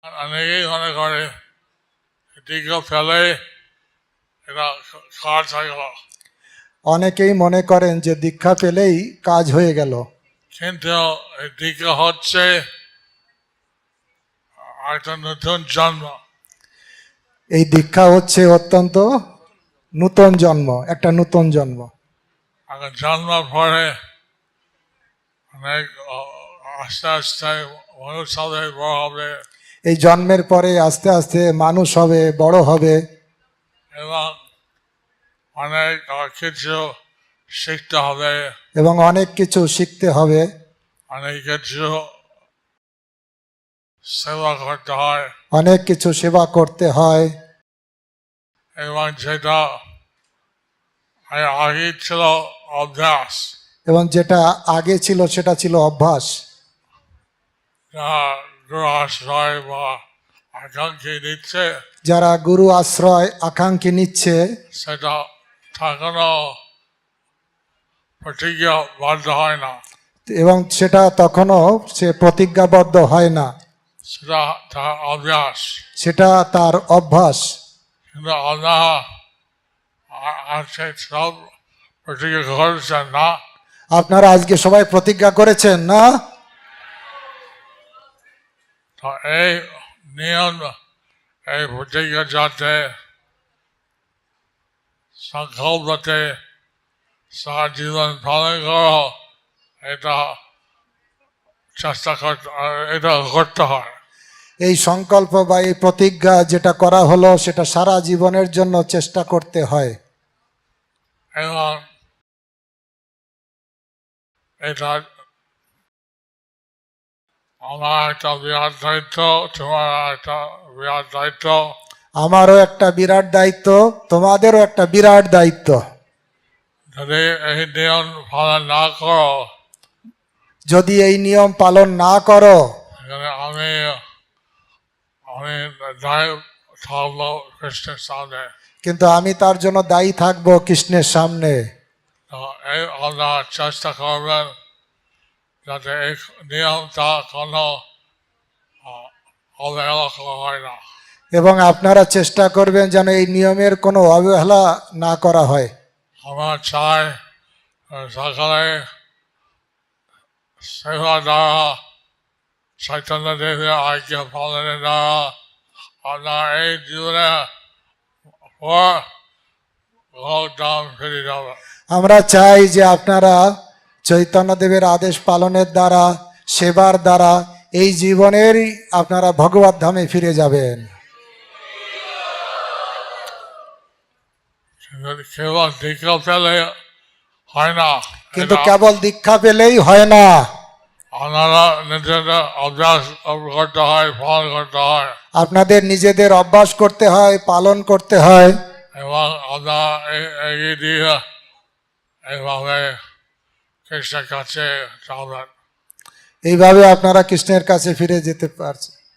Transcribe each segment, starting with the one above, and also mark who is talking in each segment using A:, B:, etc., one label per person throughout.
A: অনেকেই মনে করে দীক্ষা ফেলে এটা কাজ হয়ে গেল,
B: অনেকেই মনে করেন যে দীক্ষা পেলেই কাজ হয়ে গেল,
A: কিন্তু এই দীক্ষা হচ্ছে একটা নতুন জন্ম।
B: এই দীক্ষা হচ্ছে অত্যন্ত নূতন জন্ম, একটা নূতন জন্ম।
A: আগে জন্ম পরে অনেক আস্তে আস্তে মানুষ হবে, বড় হবে,
B: এই জন্মের পরে আস্তে আস্তে মানুষ হবে, বড় হবে,
A: এবং অনেক কিছু শিখতে হবে,
B: এবং অনেক কিছু শিখতে হবে,
A: অনেক কিছু সেবা করতে হয়,
B: অনেক কিছু সেবা করতে হয়,
A: এবং যেটা আগে ছিল অভ্যাস,
B: এবং যেটা আগে ছিল সেটা ছিল অভ্যাস।
A: যা গুরু আশ্রয় বা আকাঙ্ক্ষী দিচ্ছে,
B: যারা গুরু আশ্রয় আকাঙ্ক্ষী নিচ্ছে
A: সেটা তখনও প্রতিজ্ঞাবদ্ধ হয় না,
B: এবং সেটা তখনও সে প্রতিজ্ঞাবদ্ধ হয় না,
A: সেটা তার অভ্যাস।
B: সেটা তার অভ্যাস।
A: কিন্তু আল্লাহ আজকে সব প্রতিজ্ঞা করেছেন না,
B: আপনারা আজকে সবাই প্রতিজ্ঞা করেছেন না?
A: তো এই নিয়ম, এই প্রতিজ্ঞা যাতে সংকল্পতে সারা জীবন পালন করো, এটা চেষ্টা করতে, এটা করতে হয়।
B: এই সংকল্প বা এই প্রতিজ্ঞা যেটা করা হলো সেটা সারা জীবনের জন্য চেষ্টা করতে হয়।
A: এবং এটা আমার একটা বিরাট দায়িত্ব, তোমার একটা বিরাট দায়িত্ব।
B: আমারও একটা বিরাট দায়িত্ব, তোমাদেরও একটা বিরাট দায়িত্ব।
A: যদি এই নিয়ম পালন না করো,
B: যদি এই নিয়ম পালন না করো,
A: এখানে আমি দায় থাকবো কৃষ্ণের সামনে।
B: কিন্তু আমি তার জন্য দায়ী থাকবো কৃষ্ণের সামনে।
A: তো এই আমরা চেষ্টা করবেন যাতে এই নিয়মটা কোনো অবহেলা করা হয় না।
B: এবং আপনারা চেষ্টা করবেন যেন এই নিয়মের কোনো অবহেলা না করা হয়।
A: আমরা চাই সকালে সেবা দ্বারা, চৈতন্য দেবের আজ্ঞা পালনের দ্বারা আমরা এই জীবনে দাম ফিরে যাবে।
B: আমরা চাই যে আপনারা চৈতন্যদেবের আদেশ পালনের দ্বারা, সেবার দ্বারা এই জীবনেরই আপনারা ভগবত ধামে ফিরে যাবেন।
A: কেবল দীক্ষা পেলে হয় না,
B: কিন্তু কেবল দীক্ষা পেলেই হয় না,
A: আপনারা নিজেদের অভ্যাস করতে হয়, পালন করতে হয়,
B: আপনাদের নিজেদের অভ্যাস করতে হয়, পালন করতে হয়,
A: এবং আপনারা এগিয়ে দিয়ে এইভাবে কৃষ্ণের কাছে যাবেন।
B: এইভাবে আপনারা কৃষ্ণের কাছে ফিরে যেতে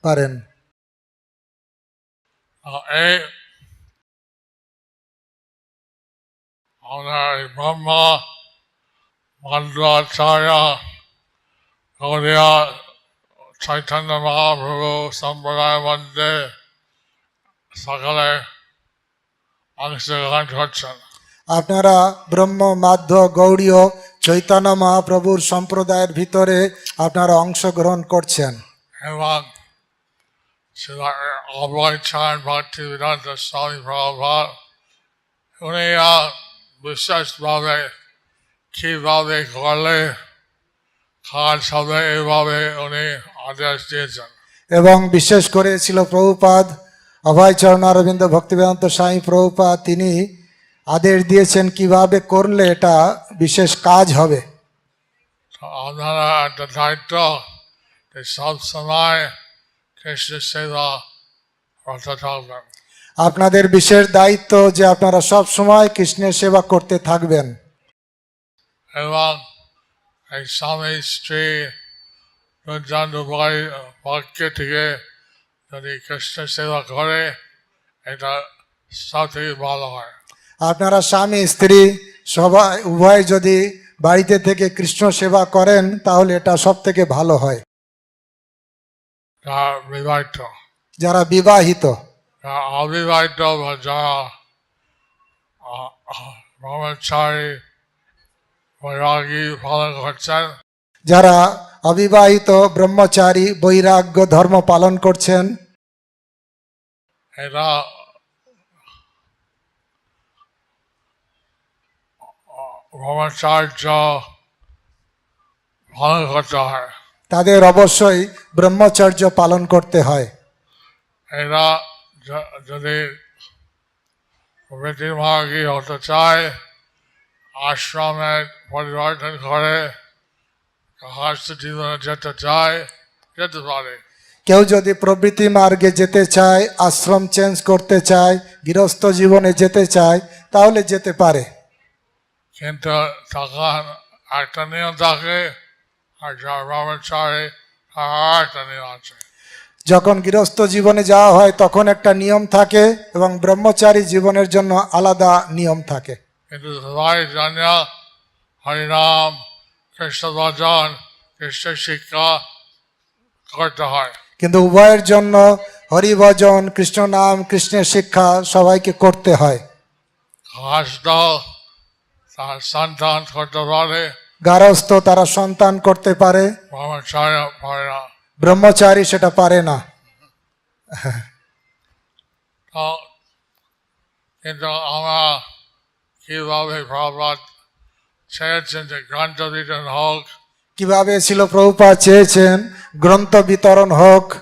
B: পারেন।
A: এই আমরা ব্রহ্ম মধ্বাচার্য গৌড়িয়া চৈতন্য মহাপ্রভু সম্প্রদায়ের মধ্যে সকালে অংশগ্রহণ করছেন।
B: আপনারা ব্রহ্ম মাধ্য গৌড়ীয় চৈতন্য মহাপ্রভুর সম্প্রদায়ের ভিতরে আপনারা অংশগ্রহণ করছেন।
A: এবং অভয় চান ভক্তিবেদান্ত স্বামী প্রভুপাদ, উনি বিশেষভাবে কীভাবে করলে কাজ হবে এইভাবে উনি আদেশ দিয়েছেন।
B: এবং বিশেষ করে ছিল প্রভুপাদ অভয়চরণ অরবিন্দ ভক্তিবেদান্ত স্বামী প্রভুপাদ, তিনি আদেশ দিয়েছেন কিভাবে করলে এটা বিশেষ কাজ হবে।
A: আপনারা একটা দায়িত্ব সব সময় কৃষ্ণ সেবা করতে থাকবেন।
B: আপনাদের বিশেষ দায়িত্ব যে আপনারা সব সময় কৃষ্ণের সেবা করতে থাকবেন।
A: এবং এই স্বামী স্ত্রী দুজন উভয় পক্ষ থেকে যদি কৃষ্ণ সেবা করে এটা সব থেকে ভালো হয়।
B: আপনারা স্বামী স্ত্রী সবাই উভয় যদি বাড়িতে থেকে কৃষ্ণ সেবা করেন তাহলে এটা সব থেকে ভালো হয়।
A: বিবাহিত
B: যারা বিবাহিত,
A: অবিবাহিত বা যারা ব্রহ্মচারী বৈরাগী পালন করছেন,
B: যারা অবিবাহিত ব্রহ্মচারী বৈরাগ্য ধর্ম পালন করছেন,
A: এটা ব্রহ্মচার্য পালন করতে হয়।
B: তাদের অবশ্যই ব্রহ্মচর্য পালন করতে হয়।
A: এরা যদি প্রবৃত্তিমার্গী হতে চায়, আশ্রমে পরিবর্তন করে গৃহস্থ জীবনে যেতে চায়, যেতে পারে।
B: কেউ যদি প্রবৃত্তি মার্গে যেতে চায়, আশ্রম চেঞ্জ করতে চায়, গৃহস্থ জীবনে যেতে চায়, তাহলে যেতে পারে।
A: কিন্তু তখন একটা নিয়ম থাকে, আর যারা ব্রহ্মচারী তার একটা নিয়ম আছে।
B: যখন গৃহস্থ জীবনে যাওয়া হয় তখন একটা নিয়ম থাকে এবং ব্রহ্মচারী জীবনের জন্য আলাদা নিয়ম থাকে।
A: কিন্তু সবাই জানে হরিনাম, কৃষ্ণ ভজন, কৃষ্ণ শিক্ষা করতে হয়।
B: কিন্তু উভয়ের জন্য হরিভজন, কৃষ্ণ নাম, কৃষ্ণের শিক্ষা সবাইকে করতে হয়।
A: গৃহস্থ তার সন্তান করতে পারে,
B: গারস্থ তারা সন্তান করতে পারে,
A: ব্রহ্মচারী পারে না।
B: ব্রহ্মচারী সেটা পারে না।
A: তো কিন্তু আমরা কিভাবে প্রভাব চেয়েছেন যে গ্রন্থ বিতরণ হোক,
B: কিভাবে ছিল প্রভুপাদ চেয়েছেন গ্রন্থ বিতরণ হোক,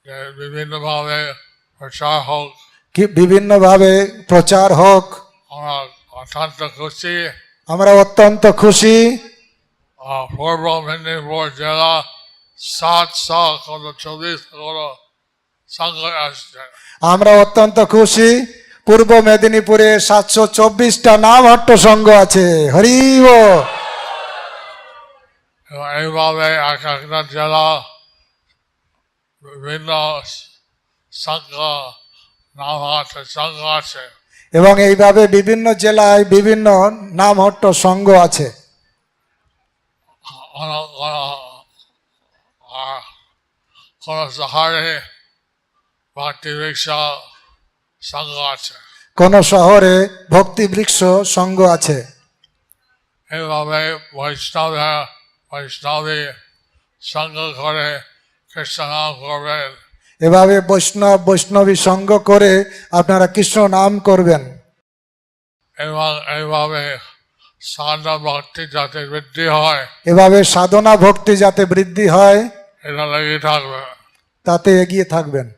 A: যে বিভিন্নভাবে প্রচার হোক,
B: কি বিভিন্নভাবে প্রচার হোক।
A: আমরা অত্যন্ত খুশি।
B: আমরা অত্যন্ত খুশি।
A: পূর্ব মেদিনীপুর জেলা 740 সংঘ আসছে।
B: আমরা অত্যন্ত খুশি। পূর্ব মেদিনীপুরে 724টা নামহট্ট সংঘ আছে। হরি বল।
A: এবং এইভাবে এক একটা জেলা বিভিন্ন সংঘ নাম আছে, সংঘ আছে।
B: এবং এইভাবে বিভিন্ন জেলায় বিভিন্ন নামহট্ট সংঘ আছে।
A: কোন শহরে ভক্তি বৃক্ষ সংঘ আছে।
B: কোন শহরে ভক্তি বৃক্ষ সংঘ আছে।
A: এইভাবে বৈষ্ণবী সংঘ করে কৃষ্ণ নাম করবেন।
B: এভাবে বৈষ্ণবী সংঘ করে আপনারা কৃষ্ণ নাম করবেন।
A: এবং এইভাবে সাধনা ভক্তি যাতে বৃদ্ধি হয়,
B: এভাবে সাধনা ভক্তি যাতে বৃদ্ধি হয়,
A: এটা লেগে থাকবে।
B: তাতে এগিয়ে থাকবেন।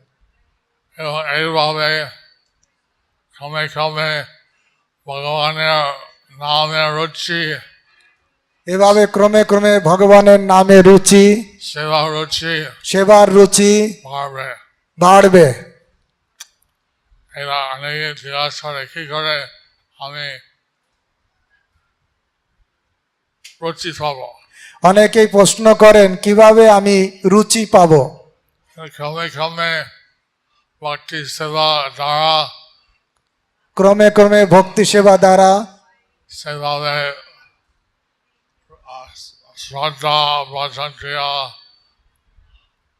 A: এবং এইভাবে ক্রমে ক্রমে ভগবানের নামের রুচি,
B: এভাবে ক্রমে ক্রমে ভগবানের নামে রুচি,
A: সেবা রুচি
B: সেবার রুচি
A: বাড়বে।
B: বাড়বে।
A: এরা অনেকে জিজ্ঞাসা করে কি করে আমি রুচি পাবো।
B: অনেকেই প্রশ্ন করেন কিভাবে আমি রুচি পাবো।
A: ক্রমে ক্রমে ভক্তি সেবা দ্বারা,
B: ক্রমে ক্রমে ভক্তি সেবা দ্বারা,
A: সেভাবে শ্রদ্ধা ভজন ক্রিয়া,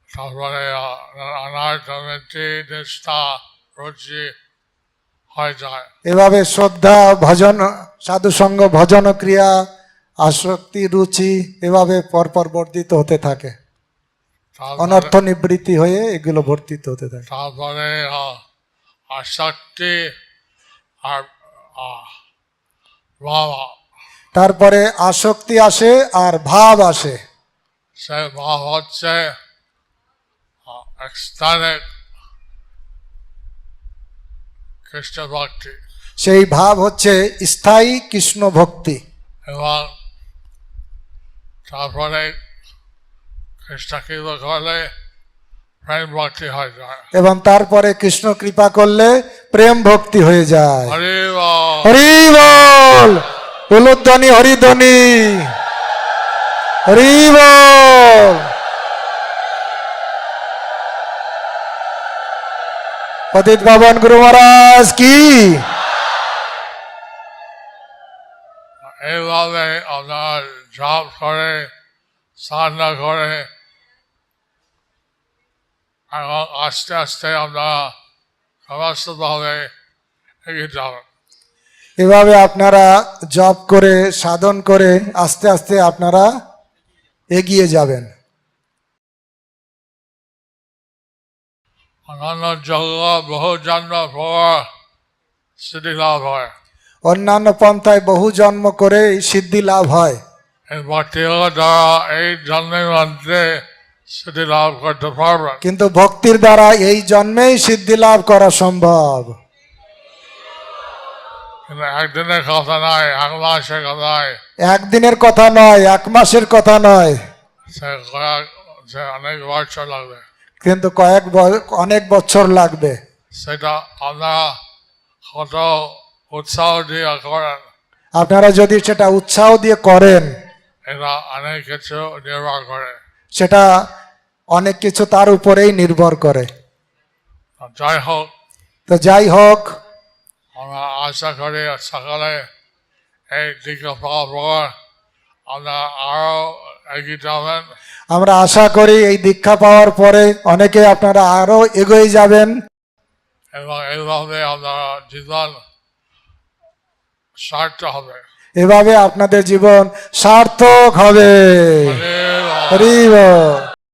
A: তারপরে অনার্থমিতি নিষ্ঠা রুচি হয়ে যায়।
B: এভাবে শ্রদ্ধা ভজন, সাধু সঙ্গ, ভজন ক্রিয়া, আসক্তি, রুচি এভাবে পরপর বর্ধিত হতে থাকে। অনর্থ নিবৃত্তি হয়ে এগুলো বর্ধিত হতে থাকে।
A: তারপরে আসক্তি আর ভাব,
B: তারপরে আসক্তি আসে আর ভাব আসে।
A: সে ভাব হচ্ছে ecstatic কৃষ্ণ ভক্তি।
B: সেই ভাব হচ্ছে স্থায়ী কৃষ্ণ ভক্তি।
A: এবং তারপরে কৃষ্ণ কৃপা করলে প্রেম ভক্তি হয়ে যায়।
B: এবং তারপরে কৃষ্ণ কৃপা করলে প্রেম ভক্তি হয়ে যায়।
A: হরি বল।
B: হরি বল। উলুধ্বনি হরিধ্বনি। হরি বল। পতিত পাবন গুরু মহারাজ কি।
A: এইভাবে আপনার জপ করে সাধনা করে এবং আস্তে আস্তে আমরা সমস্তভাবে এগিয়ে যাবেন।
B: এভাবে আপনারা জপ করে সাধন করে আস্তে আস্তে আপনারা এগিয়ে যাবেন।
A: অন্যান্য জগৎ বহু জন্ম পর সিদ্ধি লাভ হয়,
B: অন্যান্য পন্থায় বহু জন্ম করে এই সিদ্ধি লাভ হয়,
A: এই ভক্তি দ্বারা এই জন্মের মধ্যে সিদ্ধি লাভ করতে পারবেন।
B: কিন্তু ভক্তির দ্বারা এই জন্মেই সিদ্ধি লাভ করা সম্ভব।
A: কিন্তু একদিনের কথা নয়, এক মাসের কথা নয়,
B: একদিনের কথা নয়, এক মাসের কথা নয়,
A: সে অনেক বছর লাগবে।
B: কিন্তু অনেক বছর লাগবে।
A: সেটা আমরা কত উৎসাহ দিয়ে করেন,
B: আপনারা যদি সেটা উৎসাহ দিয়ে করেন,
A: এটা অনেক কিছু নির্ভর করে।
B: সেটা অনেক কিছু তার উপরেই নির্ভর করে।
A: যাই হোক,
B: তো যাই হোক,
A: আমরা আশা করি সকালে এই দীক্ষা পাওয়ার পর আমরা আরো এগিয়ে যাবেন।
B: আমরা আশা করি এই দীক্ষা পাওয়ার পরে অনেকে আপনারা আরো এগিয়ে যাবেন
A: এবং এইভাবে আপনার জীবন সার্থক হবে।
B: এভাবে আপনাদের জীবন সার্থক হবে।
A: হরে
B: হরি বল।